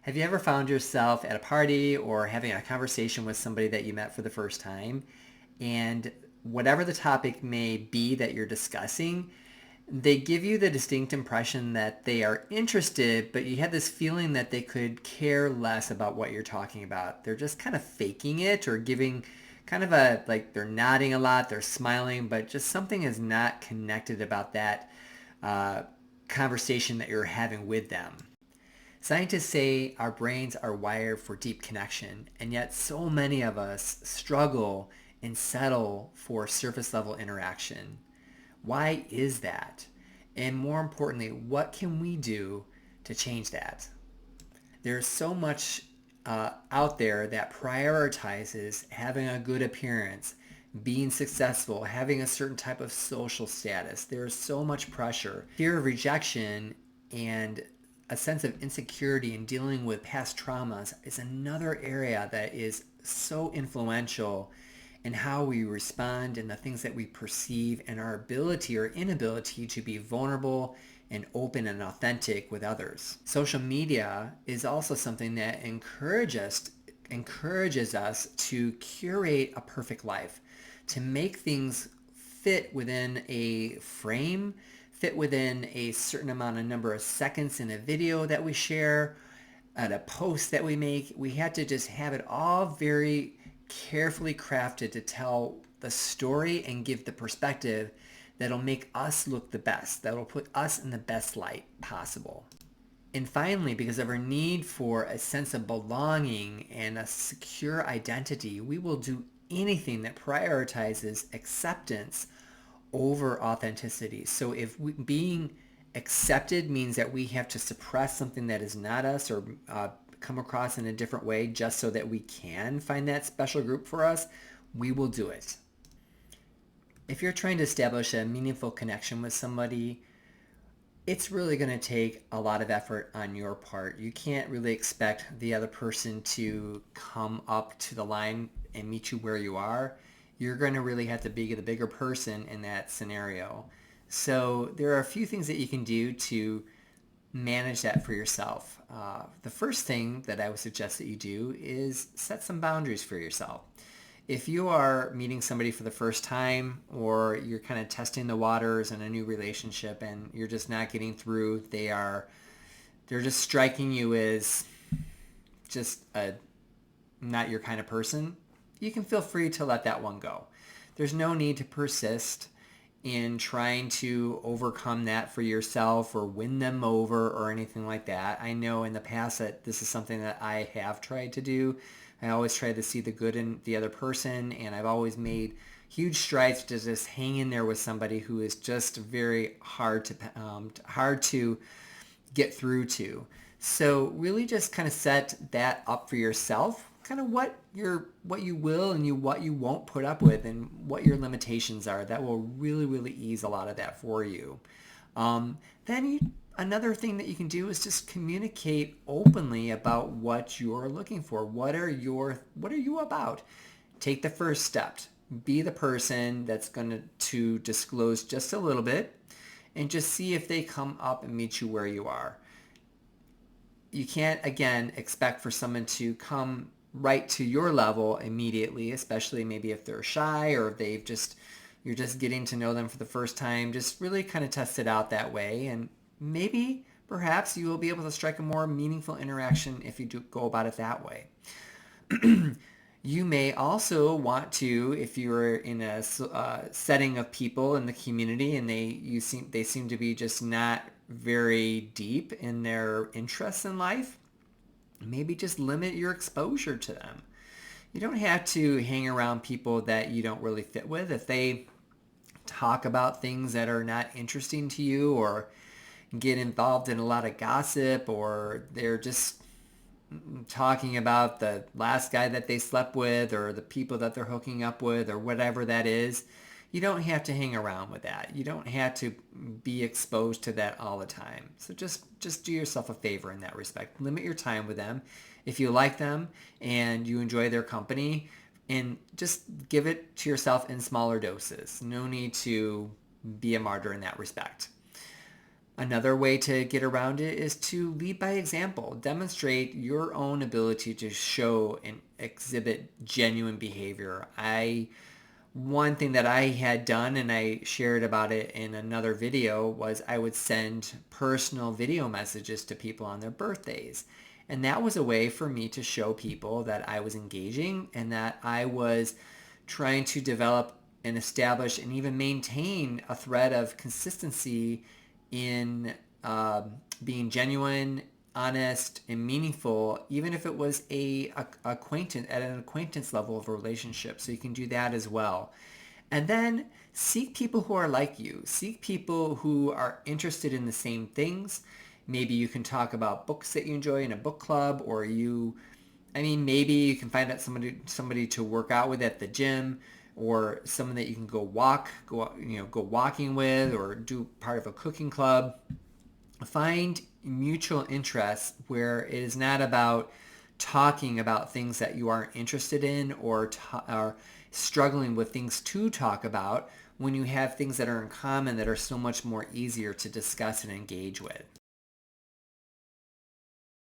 Have you ever found yourself at a party or having a conversation with somebody that you met for the first time, and whatever the topic may be that you're discussing, they give you the distinct impression that they are interested, but you have this feeling that they could care less about what you're talking about. They're just kind of faking it or giving kind of a, like they're nodding a lot, they're smiling, but just something is not connected about that uh, conversation that you're having with them. Scientists say our brains are wired for deep connection, and yet so many of us struggle and settle for surface level interaction. Why is that? And more importantly, what can we do to change that? There's so much out there that prioritizes having a good appearance, being successful, having a certain type of social status. There's so much pressure. Fear of rejection and a sense of insecurity in dealing with past traumas is another area that is so influential in how we respond and the things that we perceive and our ability or inability to be vulnerable and open and authentic with others. Social media is also something that encourages us to curate a perfect life, to make things fit within a frame, fit within a certain amount of number of seconds in a video that we share, at a post that we make. We had to just have it all very carefully crafted to tell the story and give the perspective that'll make us look the best, that'll put us in the best light possible. And finally, because of our need for a sense of belonging and a secure identity, we will do anything that prioritizes acceptance over authenticity. So if being accepted means that we have to suppress something that is not us or come across in a different way just so that we can find that special group for us, we will do it. If you're trying to establish a meaningful connection with somebody, it's really going to take a lot of effort on your part. You can't really expect the other person to come up to the line and meet you where you are. You're going to really have to be the bigger person in that scenario. So there are a few things that you can do to manage that for yourself. The first thing that I would suggest that you do is set some boundaries for yourself. If you are meeting somebody for the first time or you're kind of testing the waters in a new relationship and you're just not getting through, they're just striking you as just not your kind of person, you can feel free to let that one go. There's no need to persist in trying to overcome that for yourself or win them over or anything like that. I know in the past that this is something that I have tried to do. I always try to see the good in the other person, and I've always made huge strides to just hang in there with somebody who is just very hard to get through to. So really just kind of set that up for yourself, kind of what you will and what you won't put up with and what your limitations are. That will really ease a lot of that for you. Another thing that you can do is just communicate openly about what you're looking for. What are you about? Take the first step. Be the person that's going to disclose just a little bit and just see if they come up and meet you where you are. You can't, again, expect for someone to come right to your level immediately, especially maybe if they're shy or if you're just getting to know them for the first time. Just really kind of test it out that way, and maybe perhaps you will be able to strike a more meaningful interaction if you do go about it that way. You may also want to, if you're in a setting of people in the community and they seem to be just not very deep in their interests in life, maybe just limit your exposure to them. You don't have to hang around people that you don't really fit with. If they talk about things that are not interesting to you or get involved in a lot of gossip, or they're just talking about the last guy that they slept with or the people that they're hooking up with or whatever that is, you don't have to hang around with that. You don't have to be exposed to that all the time. So just do yourself a favor in that respect. Limit your time with them. If you like them and you enjoy their company, and just give it to yourself in smaller doses. No need to be a martyr in that respect. Another way to get around it is to lead by example. Demonstrate your own ability to show and exhibit genuine behavior. One thing that I had done, and I shared about it in another video, was I would send personal video messages to people on their birthdays. And that was a way for me to show people that I was engaging and that I was trying to develop and establish and even maintain a thread of consistency in being genuine, honest, and meaningful, even if it was a acquaintance at an acquaintance level of a relationship. So you can do that as well. And then seek people who are like you. Seek people who are interested in the same things. Maybe you can talk about books that you enjoy in a book club, or maybe you can find out somebody to work out with at the gym, or someone that you can go walking with, or do part of a cooking club. Find mutual interests where it is not about talking about things that you aren't interested in, or struggling with things to talk about, when you have things that are in common that are so much more easier to discuss and engage with.